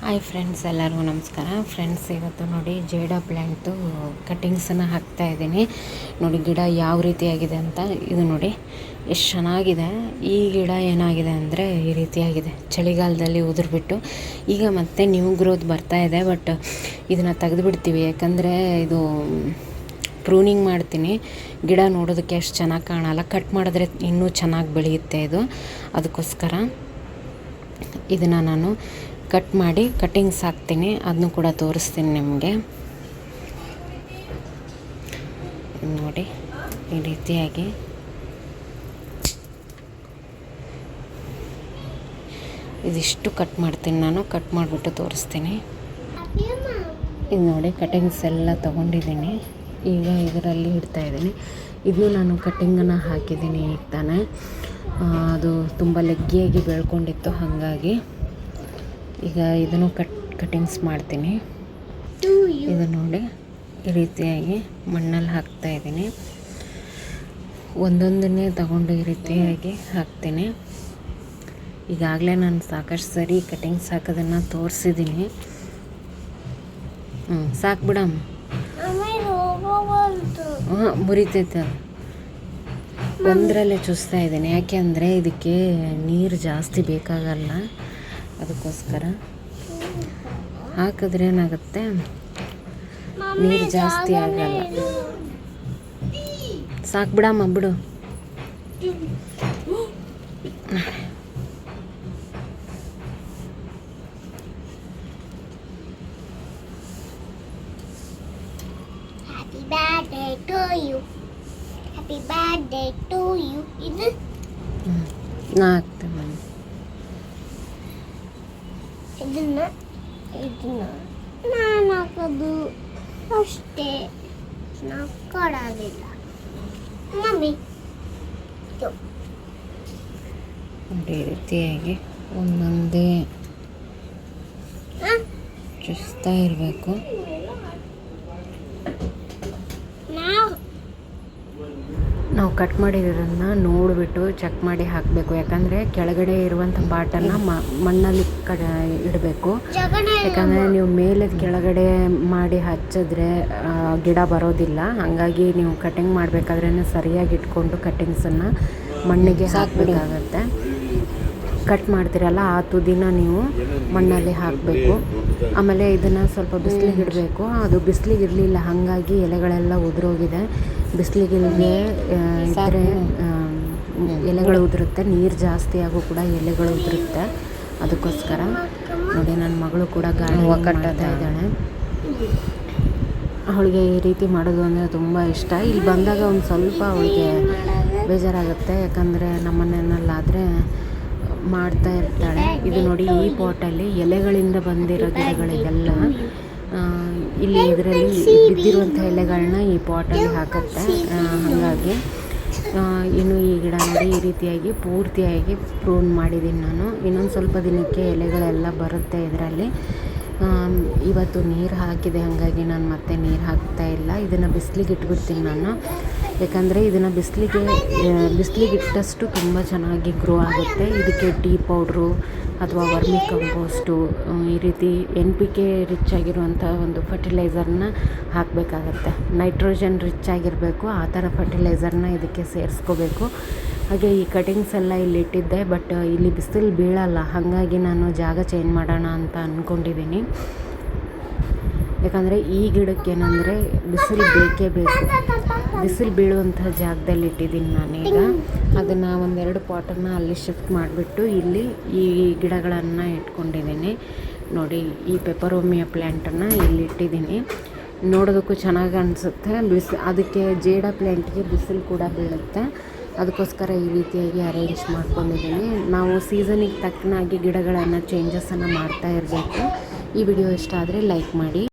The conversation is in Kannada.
ಹಾಯ್ ಫ್ರೆಂಡ್ಸ್, ಎಲ್ಲರಿಗೂ ನಮಸ್ಕಾರ. ಫ್ರೆಂಡ್ಸ್, ಇವತ್ತು ನೋಡಿ ಜೇಡ ಪ್ಲ್ಯಾಂಟು ಕಟ್ಟಿಂಗ್ಸನ್ನು ಹಾಕ್ತಾಯಿದ್ದೀನಿ. ನೋಡಿ ಗಿಡ ಯಾವ ರೀತಿಯಾಗಿದೆ ಅಂತ. ಇದು ನೋಡಿ ಎಷ್ಟು ಚೆನ್ನಾಗಿದೆ. ಈ ಗಿಡ ಏನಾಗಿದೆ ಅಂದರೆ ಈ ರೀತಿಯಾಗಿದೆ. ಚಳಿಗಾಲದಲ್ಲಿ ಉದುರ್ಬಿಟ್ಟು ಈಗ ಮತ್ತೆ ನ್ಯೂ ಗ್ರೋತ್ ಬರ್ತಾಯಿದೆ. ಬಟ್ ಇದನ್ನು ತೆಗೆದುಬಿಡ್ತೀವಿ, ಯಾಕಂದರೆ ಇದು ಪ್ರೂನಿಂಗ್ ಮಾಡ್ತೀನಿ. ಗಿಡ ನೋಡೋದಕ್ಕೆ ಅಷ್ಟು ಚೆನ್ನಾಗಿ ಕಾಣಲ್ಲ. ಕಟ್ ಮಾಡಿದ್ರೆ ಇನ್ನೂ ಚೆನ್ನಾಗಿ ಬೆಳೆಯುತ್ತೆ ಇದು. ಅದಕ್ಕೋಸ್ಕರ ಇದನ್ನು ನಾನು ಕಟ್ ಮಾಡಿ ಕಟ್ಟಿಂಗ್ಸ್ ಹಾಕ್ತೀನಿ. ಅದನ್ನು ಕೂಡ ತೋರಿಸ್ತೀನಿ ನಿಮಗೆ. ನೋಡಿ ಈ ರೀತಿಯಾಗಿ ಇದಿಷ್ಟು ಕಟ್ ಮಾಡ್ತೀನಿ ನಾನು. ಕಟ್ ಮಾಡಿಬಿಟ್ಟು ತೋರಿಸ್ತೀನಿ. ಇದು ನೋಡಿ ಕಟ್ಟಿಂಗ್ಸ್ ಎಲ್ಲ ತೊಗೊಂಡಿದ್ದೀನಿ. ಈಗ ಇದರಲ್ಲಿ ಇಡ್ತಾಯಿದ್ದೀನಿ. ಇದು ನಾನು ಕಟ್ಟಿಂಗನ್ನು ಹಾಕಿದ್ದೀನಿ ಈಗ ತಾನೇ. ಅದು ತುಂಬ ಲೆಗ್ಗಿಯಾಗಿ ಬೆಳ್ಕೊಂಡಿತ್ತು, ಹಾಗಾಗಿ ಈಗ ಇದನ್ನು ಕಟ್ಟಿಂಗ್ಸ್ ಮಾಡ್ತೀನಿ. ಇದು ನೋಡಿ ಈ ರೀತಿಯಾಗಿ ಮಣ್ಣಲ್ಲಿ ಹಾಕ್ತಾಯಿದ್ದೀನಿ. ಒಂದೊಂದನ್ನೇ ತಗೊಂಡು ಈ ರೀತಿಯಾಗಿ ಹಾಕ್ತೀನಿ. ಈಗಾಗಲೇ ನಾನು ಸಾಕಷ್ಟು ಸರಿ ಕಟ್ಟಿಂಗ್ಸ್ ಹಾಕೋದನ್ನು ತೋರಿಸಿದ್ದೀನಿ. ಸಾಕು ಬಿಡಮ್ಮ. ಮುರಿತೈತೆ. ಒಂದರಲ್ಲೇ ಚುಸ್ತಾ ಇದ್ದೀನಿ, ಯಾಕೆ ಅಂದರೆ ಇದಕ್ಕೆ ನೀರು ಜಾಸ್ತಿ ಬೇಕಾಗಲ್ಲ. ಅದಕ್ಕೋಸ್ಕರ ಹಾಕಿದ್ರೆ ಏನಾಗುತ್ತೆ, ನೀರು ಜಾಸ್ತಿ ಆಗಲ್ಲ. ಸಾಕು ಬಿಡಮ್ಮ, ಬಿಡು. Happy birthday to you. Happy birthday to you. ಇದು ನಾ ಹಾಕ್ತೇನೆ. ಇದನ್ನ ನಾನು ಹಾಕೋದು ಅಷ್ಟೇ, ನಾವು ಕೊಡೋದಿಲ್ಲ ಮಮ್ಮಿ. ಈ ರೀತಿಯಾಗಿ ಒಂದೊಂದೇ ಚುಸ್ತಾ ಇರಬೇಕು. ನಾವು ಕಟ್ ಮಾಡಿರೋದನ್ನು ನೋಡಿಬಿಟ್ಟು ಚೆಕ್ ಮಾಡಿ ಹಾಕಬೇಕು. ಯಾಕಂದರೆ ಕೆಳಗಡೆ ಇರುವಂಥ ಪಾಟನ್ನು ಮಣ್ಣಲ್ಲಿ ಇಡಬೇಕು. ಯಾಕಂದರೆ ನೀವು ಮೇಲೆ ಕೆಳಗಡೆ ಮಾಡಿ ಹಚ್ಚಿದ್ರೆ ಗಿಡ ಬರೋದಿಲ್ಲ. ಹಾಗಾಗಿ ನೀವು ಕಟಿಂಗ್ ಮಾಡಬೇಕಾದ್ರೇ ಸರಿಯಾಗಿ ಇಟ್ಕೊಂಡು ಕಟ್ಟಿಂಗ್ಸನ್ನು ಮಣ್ಣಿಗೆ ಹಾಕಬೇಕಾಗತ್ತೆ. ಕಟ್ ಮಾಡ್ತೀರಲ್ಲ ಆ ತುದಿನ ನೀವು ಮಣ್ಣಲ್ಲಿ ಹಾಕಬೇಕು. ಆಮೇಲೆ ಇದನ್ನು ಸ್ವಲ್ಪ ಬಿಸಿಲಿಗೆ ಇಡಬೇಕು. ಅದು ಬಿಸಿಲಿಗೆ ಇರಲಿಲ್ಲ, ಹಾಗಾಗಿ ಎಲೆಗಳೆಲ್ಲ ಉದುರೋಗಿದೆ. ಬಿಸಿಲಿಗೆ ಇದ್ದರೆ ಎಲೆಗಳು ಉದುರುತ್ತೆ. ನೀರು ಜಾಸ್ತಿ ಆಗೋ ಕೂಡ ಎಲೆಗಳು ಉದುರುತ್ತೆ. ಅದಕ್ಕೋಸ್ಕರ ನೋಡಿ ನನ್ನ ಮಗಳು ಕೂಡ ಗಾಳಿ ಕಟ್ತಾ ಇದ್ದಾಳೆ. ಅವಳಿಗೆ ಈ ರೀತಿ ಮಾಡೋದು ಅಂದರೆ ತುಂಬ ಇಷ್ಟ. ಇಲ್ಲಿ ಬಂದಾಗ ಒಂದು ಸ್ವಲ್ಪ ಅವಳಿಗೆ ಬೇಜಾರಾಗುತ್ತೆ, ಯಾಕಂದರೆ ನಮ್ಮನೆಯಲ್ಲಾದರೆ ಮಾಡ್ತಾ ಇರ್ತಾಳೆ. ಇದು ನೋಡಿ ಈ ಪಾಟಲ್ಲಿ ಎಲೆಗಳಿಂದ ಬಂದಿರೋ ಗಿಡಗಳಿಗೆಲ್ಲ ಇಲ್ಲಿ ಇದರಲ್ಲಿ ಬಿದ್ದಿರುವಂಥ ಎಲೆಗಳನ್ನ ಈ ಪಾಟಲ್ಲಿ ಹಾಕುತ್ತೆ. ಹಾಗಾಗಿ ಇನ್ನು ಈ ಗಿಡ ನೋಡಿ ಈ ರೀತಿಯಾಗಿ ಪೂರ್ತಿಯಾಗಿ ಪ್ರೂನ್ ಮಾಡಿದ್ದೀನಿ ನಾನು. ಇನ್ನೊಂದು ಸ್ವಲ್ಪ ದಿನಕ್ಕೆ ಎಲೆಗಳೆಲ್ಲ ಬರುತ್ತೆ ಇದರಲ್ಲಿ. ಇವತ್ತು ನೀರು ಹಾಕಿದೆ, ಹಾಗಾಗಿ ನಾನು ಮತ್ತೆ ನೀರು ಹಾಕ್ತಾ ಇಲ್ಲ. ಇದನ್ನು ಬಿಸಿಲಿಗೆ ಇಟ್ಬಿಡ್ತೀನಿ ನಾನು. ಯಾಕಂದರೆ ಇದನ್ನು ಬಿಸಿಲಿಗೆ ಇಟ್ಟಷ್ಟು ತುಂಬ ಚೆನ್ನಾಗಿ ಗ್ರೋ ಆಗುತ್ತೆ. ಇದಕ್ಕೆ ಟೀ ಪೌಡ್ರು ಅಥವಾ ವರ್ಮಿ ಕಂಪೋಸ್ಟು, ಈ ರೀತಿ NPK ರಿಚ್ ಆಗಿರುವಂಥ ಒಂದು ಫರ್ಟಿಲೈಸರ್ನ ಹಾಕಬೇಕಾಗತ್ತೆ. ನೈಟ್ರೋಜನ್ ರಿಚ್ ಆಗಿರಬೇಕು, ಆ ಥರ ಫರ್ಟಿಲೈಸರ್ನ ಇದಕ್ಕೆ ಸೇರಿಸ್ಕೋಬೇಕು. ಹಾಗೆ ಈ ಕಟಿಂಗ್ಸ್ ಎಲ್ಲ ಇಲ್ಲಿ ಇಟ್ಟಿದ್ದೆ, ಬಟ್ ಇಲ್ಲಿ ಬಿಸಿಲು ಬೀಳಲ್ಲ, ಹಾಗಾಗಿ ನಾನು ಜಾಗ ಚೇಂಜ್ ಮಾಡೋಣ ಅಂತ ಅಂದ್ಕೊಂಡಿದ್ದೀನಿ. ಯಾಕಂದರೆ ಈ ಗಿಡಕ್ಕೆ ಏನಂದರೆ ಬಿಸಿಲು ಬೇಕೇ ಬೇಕು. ಬಿಸಿಲು ಬೀಳುವಂಥ ಜಾಗದಲ್ಲಿ ಇಟ್ಟಿದ್ದೀನಿ ನಾನೀಗ. ಅದನ್ನು ಒಂದೆರಡು ಪಾಟನ್ನು ಅಲ್ಲಿ ಶಿಫ್ಟ್ ಮಾಡಿಬಿಟ್ಟು ಇಲ್ಲಿ ಈ ಗಿಡಗಳನ್ನು ಇಟ್ಕೊಂಡಿದ್ದೀನಿ. ನೋಡಿ ಈ ಪೆಪರೋಮಿಯಾ ಪ್ಲ್ಯಾಂಟನ್ನು ಇಲ್ಲಿ ಇಟ್ಟಿದ್ದೀನಿ. ನೋಡೋದಕ್ಕೂ ಚೆನ್ನಾಗಿ ಅನಿಸುತ್ತೆ. ಅದಕ್ಕೆ ಜೇಡ ಪ್ಲ್ಯಾಂಟ್ಗೆ ಬಿಸಿಲು ಕೂಡ ಬೀಳುತ್ತೆ. ಅದಕ್ಕೋಸ್ಕರ ಈ ರೀತಿಯಾಗಿ ಅರೇಂಜ್ ಮಾಡ್ಕೊಂಡಿದ್ದೀನಿ. ನಾವು ಸೀಸನಿಗೆ ತಕ್ಕನಾಗಿ ಗಿಡಗಳನ್ನು ಚೇಂಜಸನ್ನು ಮಾಡ್ತಾ ಇರಬೇಕು. ಈ ವಿಡಿಯೋ ಇಷ್ಟ ಆದರೆ ಲೈಕ್ ಮಾಡಿ.